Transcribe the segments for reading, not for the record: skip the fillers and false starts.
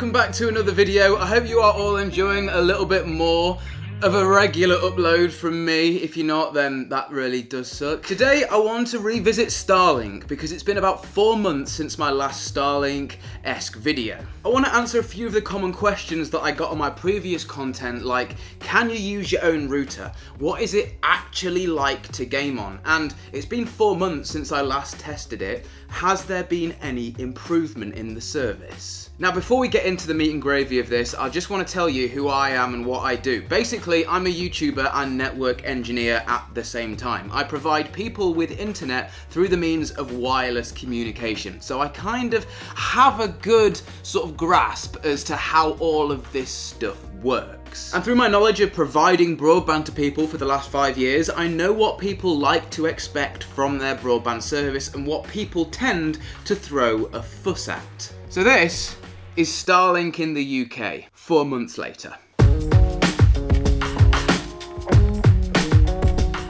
welcome back to another video. I hope you are all enjoying a little bit more of a regular upload from me. If you're not, then that really does suck. Today I want to revisit Starlink because it's been about 4 months since my last Starlink-esque video. I want to answer a few of the common questions that I got on my previous content, like can you use your own router? What is it actually like to game on? And it's been 4 months since I last tested it. Has there been any improvement in the service? Now, before we get into the meat and gravy of this, I just want to tell you who I am and what I do. Basically, I'm a YouTuber and network engineer at the same time. I provide people with internet through the means of wireless communication. So I kind of have a good sort of grasp as to how all of this stuff works. And through my knowledge of providing broadband to people for the last 5 years, I know what people like to expect from their broadband service and what people tend to throw a fuss at. So this is Starlink in the UK, 4 months later.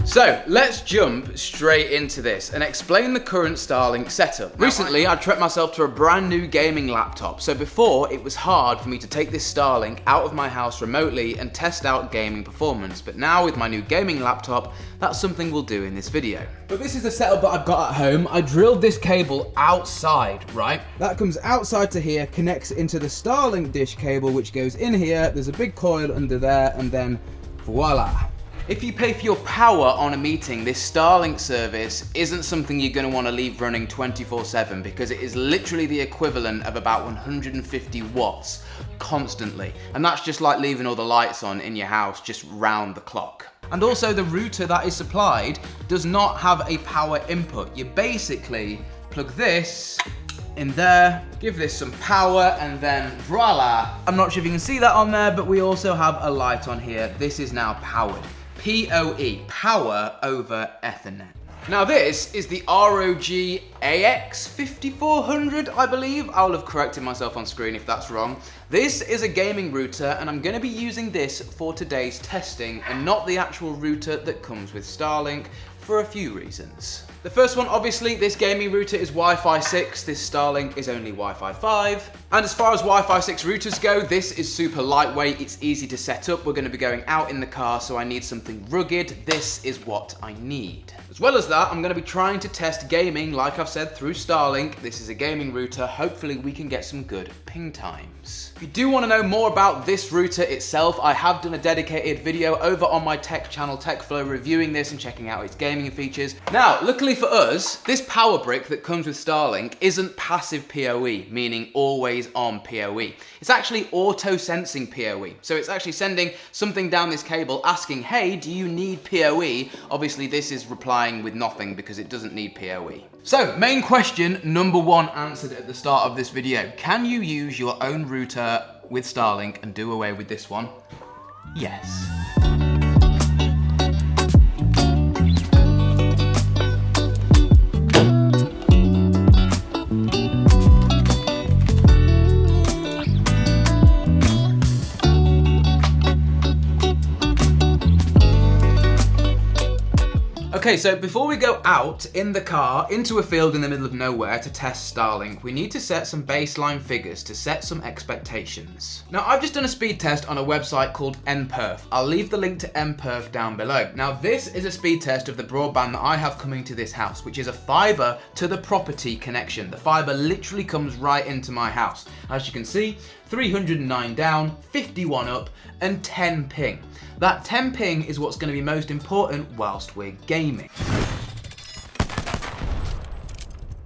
So let's jump straight into this and explain the current Starlink setup. Recently, I treated myself to a brand new gaming laptop. So before, it was hard for me to take this Starlink out of my house remotely and test out gaming performance. But now with my new gaming laptop, that's something we'll do in this video. But this is the setup that I've got at home. I drilled this cable outside, right? That comes outside to here, connects into the Starlink dish cable, which goes in here. There's a big coil under there, and then voila. If you pay for your power on a meeting, this Starlink service isn't something you're going to want to leave running 24/7 because it is literally the equivalent of about 150 watts constantly. And that's just like leaving all the lights on in your house just round the clock. And also the router that is supplied does not have a power input. You basically plug this in there, give this some power, and then voila. I'm not sure if you can see that on there, but we also have a light on here. This is now powered. PoE, power over Ethernet. Now this is the ROG AX5400, I believe. I'll have corrected myself on screen if that's wrong. This is a gaming router, and I'm going to be using this for today's testing and not the actual router that comes with Starlink for a few reasons. The first one, obviously, this gaming router is Wi-Fi 6, this Starlink is only Wi-Fi 5. And as far as Wi-Fi 6 routers go, this is super lightweight, it's easy to set up. We're going to be going out in the car, so I need something rugged. This is what I need. As well as that, I'm going to be trying to test gaming, like I've said, through Starlink. This is a gaming router. Hopefully we can get some good ping times. If you do want to know more about this router itself, I have done a dedicated video over on my tech channel, TechFlow, reviewing this and checking out its gaming features. Now, luckily for us, this power brick that comes with Starlink isn't passive PoE, meaning always on PoE. It's actually auto-sensing PoE. So it's actually sending something down this cable asking, hey, do you need PoE? Obviously this is replying with nothing because it doesn't need PoE. So, main question number 1 answered at the start of this video. Can you use your own router with Starlink and do away with this one? Yes. Okay, so before we go out in the car into a field in the middle of nowhere to test Starlink, we need to set some baseline figures to set some expectations. Now, I've just done a speed test on a website called NPerf. I'll leave the link to NPerf down below. Now, this is a speed test of the broadband that I have coming to this house, which is a fiber to the property connection. The fiber literally comes right into my house. As you can see, 309 down, 51 up, and 10 ping. That 10 ping is what's going to be most important whilst we're gaming.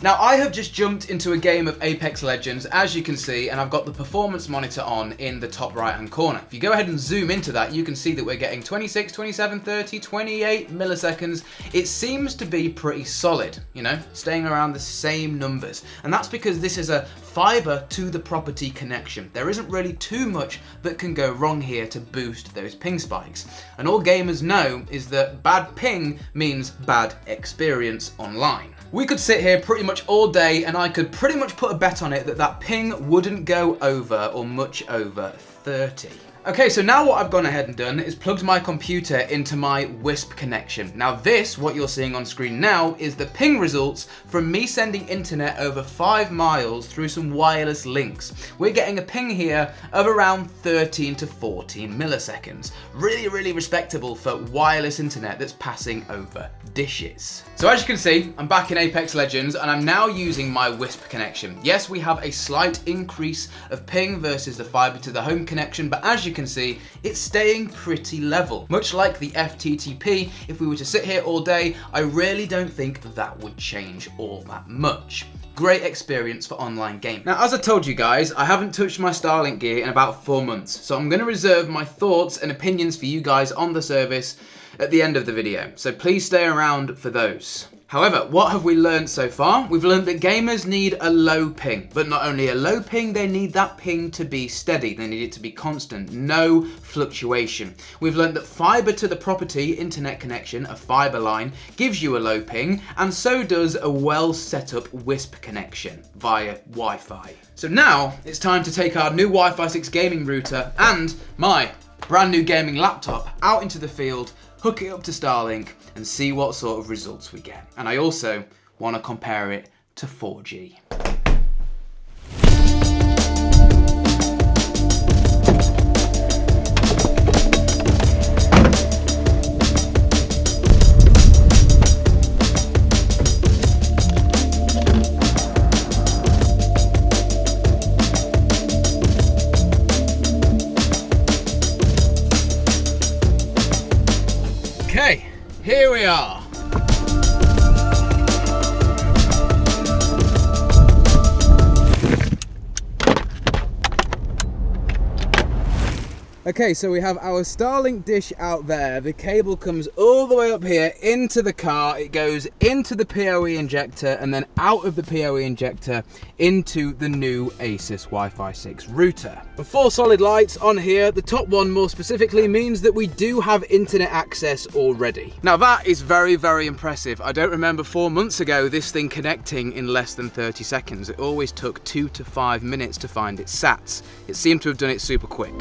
Now, I have just jumped into a game of Apex Legends, as you can see, and I've got the performance monitor on in the top right-hand corner. If you go ahead and zoom into that, you can see that we're getting 26, 27, 30, 28 milliseconds. It seems to be pretty solid, you know, staying around the same numbers. And that's because this is a fiber to the property connection. There isn't really too much that can go wrong here to boost those ping spikes. And all gamers know is that bad ping means bad experience online. We could sit here pretty much all day and I could pretty much put a bet on it that that ping wouldn't go over or much over 30. Okay, so now what I've gone ahead and done is plugged my computer into my WISP connection. Now this, what you're seeing on screen now, is the ping results from me sending internet over 5 miles through some wireless links. We're getting a ping here of around 13 to 14 milliseconds. Really, really respectable for wireless internet that's passing over dishes. So as you can see, I'm back in Apex Legends and I'm now using my WISP connection. Yes, we have a slight increase of ping versus the fiber to the home connection, but as you can see, it's staying pretty level. Much like the FTTP, if we were to sit here all day, I really don't think that would change all that much. Great experience for online gaming. Now, as I told you guys, I haven't touched my Starlink gear in about 4 months, so I'm going to reserve my thoughts and opinions for you guys on the service at the end of the video, so please stay around for those. However, what have we learned so far? We've learned that gamers need a low ping, but not only a low ping, they need that ping to be steady. They need it to be constant, no fluctuation. We've learned that fiber to the property internet connection, a fiber line, gives you a low ping, and so does a well set up WISP connection via Wi-Fi. So now it's time to take our new Wi-Fi 6 gaming router and my brand new gaming laptop out into the field, hook it up to Starlink and see what sort of results we get. And I also want to compare it to 4G. Okay, here we are. Okay, so we have our Starlink dish out there. The cable comes all the way up here into the car. It goes into the PoE injector and then out of the PoE injector into the new Asus Wi-Fi 6 router. The 4 solid lights on here, the top one more specifically, means that we do have internet access already. Now that is very, very impressive. I don't remember 4 months ago this thing connecting in less than 30 seconds. It always took 2 to 5 minutes to find its sats. It seemed to have done it super quick.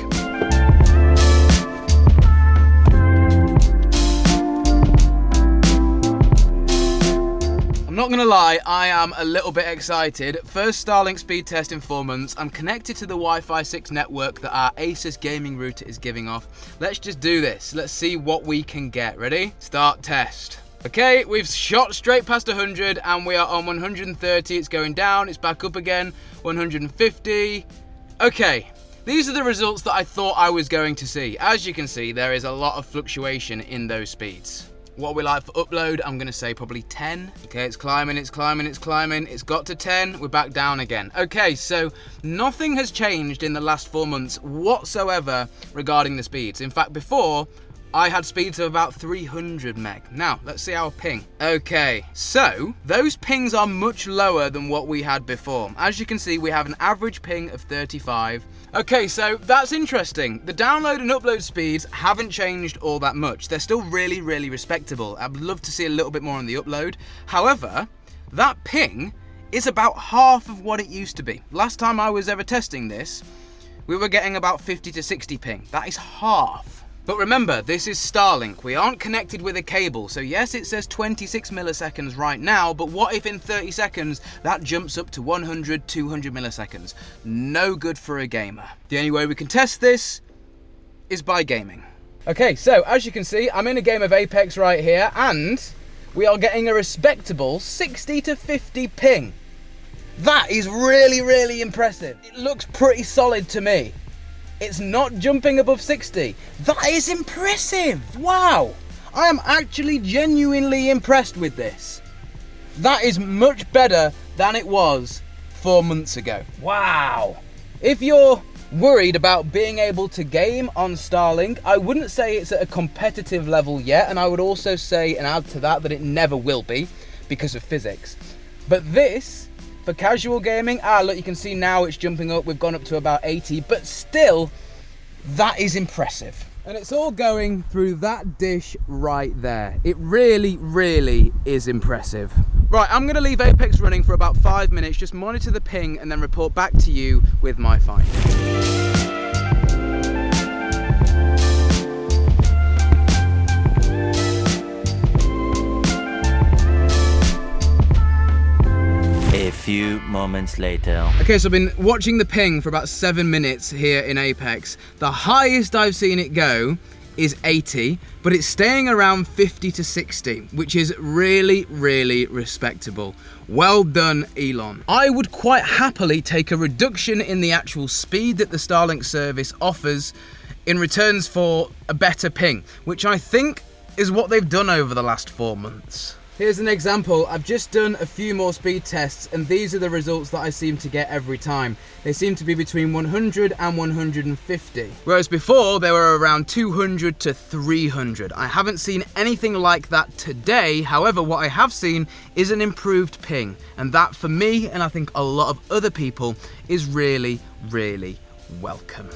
I'm not gonna lie, I am a little bit excited. First Starlink speed test in 4 months. I'm connected to the Wi-Fi 6 network that our Asus gaming router is giving off. Let's just do this. Let's see what we can get. Ready? Start test. Okay, we've shot straight past 100 and we are on 130. It's going down, it's back up again, 150. Okay, these are the results that I thought I was going to see. As you can see, there is a lot of fluctuation in those speeds. What we like for upload, I'm gonna say probably 10. Okay, it's climbing, it's climbing, it's climbing. It's got to 10, we're back down again. Okay, so nothing has changed in the last 4 months whatsoever regarding the speeds. In fact, before, I had speeds of about 300 meg. Now, let's see our ping. Okay, so those pings are much lower than what we had before. As you can see, we have an average ping of 35. Okay, so that's interesting. The download and upload speeds haven't changed all that much. They're still really, really respectable. I'd love to see a little bit more on the upload. However, that ping is about half of what it used to be. Last time I was ever testing this, we were getting about 50 to 60 ping. That is half. But remember, this is Starlink. We aren't connected with a cable. So yes, it says 26 milliseconds right now, but what if in 30 seconds that jumps up to 100, 200 milliseconds? No good for a gamer. The only way we can test this is by gaming. Okay, so as you can see, I'm in a game of Apex right here, and we are getting a respectable 60 to 50 ping. That is really, really impressive. It looks pretty solid to me. It's not jumping above 60. That is impressive. Wow. I am actually genuinely impressed with this. That is much better than it was 4 months ago. Wow. If you're worried about being able to game on Starlink, I wouldn't say it's at a competitive level yet, and I would also say and add to that it never will be because of physics. But this, for casual gaming, look, you can see now it's jumping up. We've gone up to about 80, but still, that is impressive. And it's all going through that dish right there. It really, really is impressive. Right, I'm gonna leave Apex running for about 5 minutes, just monitor the ping and then report back to you with my findings. moments later. Okay, so I've been watching the ping for about 7 minutes here in Apex. The highest I've seen it go is 80, but it's staying around 50 to 60, which is really, really respectable. Well done, Elon. I would quite happily take a reduction in the actual speed that the Starlink service offers in returns for a better ping, which I think is what they've done over the last 4 months. Here's an example. I've just done a few more speed tests, and these are the results that I seem to get every time. They seem to be between 100 and 150. Whereas before, they were around 200 to 300. I haven't seen anything like that today. However, what I have seen is an improved ping. And that, for me, and I think a lot of other people, is really, really welcome.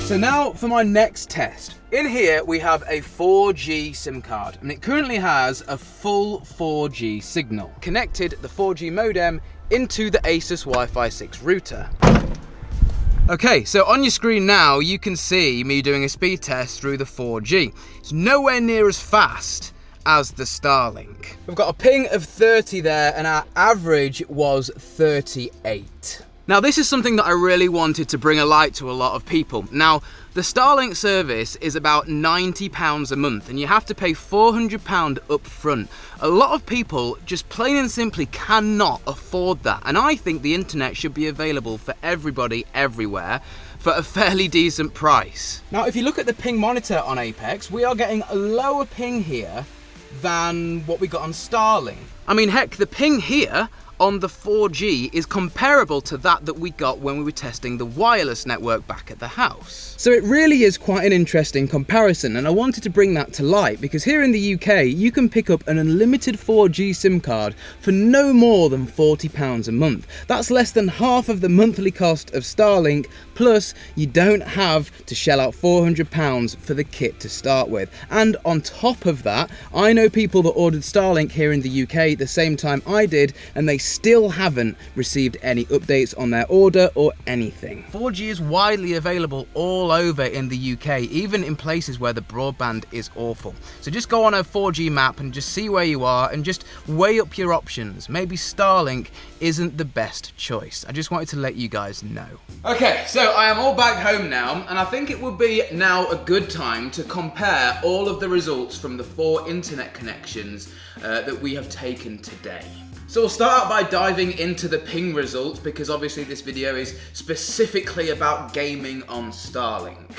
So now for my next test. In here we have a 4G SIM card, and it currently has a full 4G signal. Connected the 4G modem into the Asus Wi-Fi 6 router. Okay, so on your screen now you can see me doing a speed test through the 4G. It's nowhere near as fast as the Starlink. We've got a ping of 30 there, and our average was 38. Now, this is something that I really wanted to bring a light to a lot of people. Now, the Starlink service is about £90 a month, and you have to pay £400 up front. A lot of people just plain and simply cannot afford that, and I think the internet should be available for everybody, everywhere, for a fairly decent price. Now, if you look at the ping monitor on Apex, we are getting a lower ping here than what we got on Starlink. I mean, heck, the ping here on the 4G is comparable to that we got when we were testing the wireless network back at the house. So it really is quite an interesting comparison, and I wanted to bring that to light because here in the UK you can pick up an unlimited 4G SIM card for no more than £40 a month. That's less than half of the monthly cost of Starlink, plus you don't have to shell out £400 for the kit to start with. And on top of that, I know people that ordered Starlink here in the UK the same time I did, and they still haven't received any updates on their order or anything. 4G is widely available all over in the UK, even in places where the broadband is awful. So just go on a 4G map and just see where you are and just weigh up your options. Maybe Starlink isn't the best choice. I just wanted to let you guys know. Okay, so I am all back home now, and I think it would be now a good time to compare all of the results from the 4 internet connections that we have taken today. So we'll start out by diving into the ping results, because obviously this video is specifically about gaming on Starlink.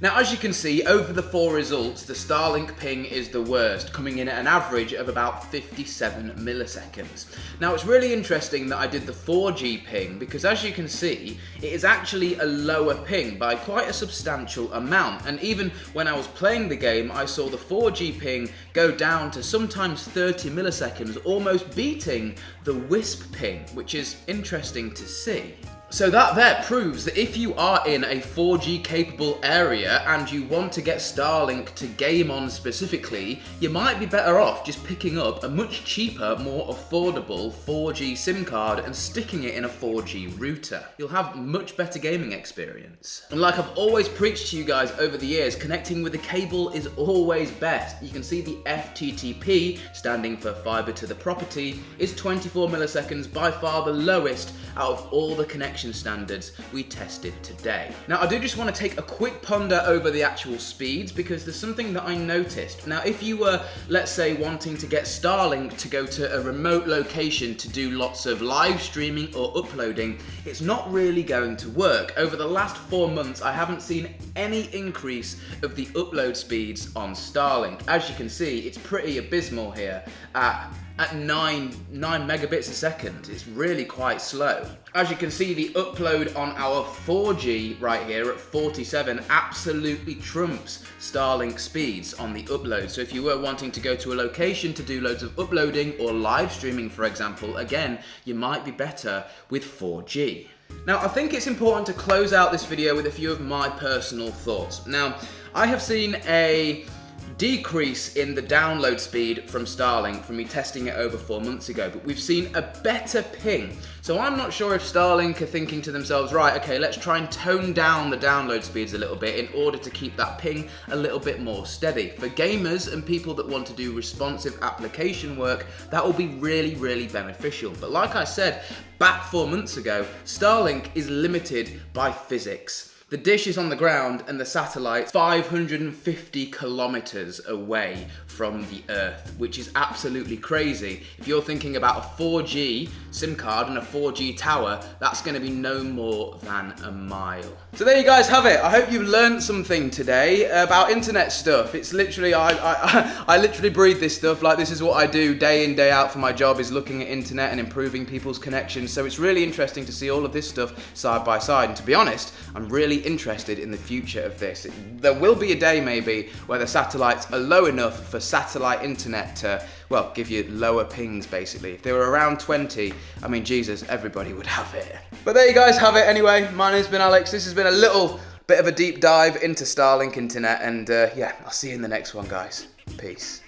Now, as you can see, over the 4 results, the Starlink ping is the worst, coming in at an average of about 57 milliseconds. Now, it's really interesting that I did the 4G ping, because as you can see, it is actually a lower ping by quite a substantial amount. And even when I was playing the game, I saw the 4G ping go down to sometimes 30 milliseconds, almost beating the WISP ping, which is interesting to see. So that there proves that if you are in a 4G capable area and you want to get Starlink to game on specifically, you might be better off just picking up a much cheaper, more affordable 4G SIM card and sticking it in a 4G router. You'll have much better gaming experience. And like I've always preached to you guys over the years, connecting with a cable is always best. You can see the FTTP, standing for fiber to the property, is 24 milliseconds, by far the lowest out of all the connections standards we tested today. Now, I do just want to take a quick ponder over the actual speeds, because there's something that I noticed. Now, if you were, let's say, wanting to get Starlink to go to a remote location to do lots of live streaming or uploading, it's not really going to work. Over the last 4 months, I haven't seen any increase of the upload speeds on Starlink. As you can see, it's pretty abysmal here at 9 megabits a second. It's really quite slow. As you can see, the upload on our 4G right here at 47 absolutely trumps Starlink speeds on the upload. So if you were wanting to go to a location to do loads of uploading or live streaming, for example, again, you might be better with 4G. Now, I think it's important to close out this video with a few of my personal thoughts. Now, I have seen a decrease in the download speed from Starlink from me testing it over 4 months ago, but we've seen a better ping. So I'm not sure if Starlink are thinking to themselves, right, okay, let's try and tone down the download speeds a little bit in order to keep that ping a little bit more steady. For gamers and people that want to do responsive application work, that will be really, really beneficial. But like I said, back 4 months ago, Starlink is limited by physics. The dish is on the ground and the satellite 550 kilometers away from the Earth, which is absolutely crazy. If you're thinking about a 4G SIM card and a 4G tower, that's going to be no more than a mile. So there you guys have it. I hope you've learned something today about internet stuff. It's literally, I literally breathe this stuff. Like, this is what I do day in, day out for my job, is looking at internet and improving people's connections. So it's really interesting to see all of this stuff side by side. And to be honest, I'm really interested in the future of this. There will be a day maybe where the satellites are low enough for satellite internet to, well, give you lower pings basically. If they were around 20, I mean, Jesus, everybody would have it. But there you guys have it anyway. My name's been Alex. This has been a little bit of a deep dive into Starlink internet, and yeah, I'll see you in the next one, guys. Peace.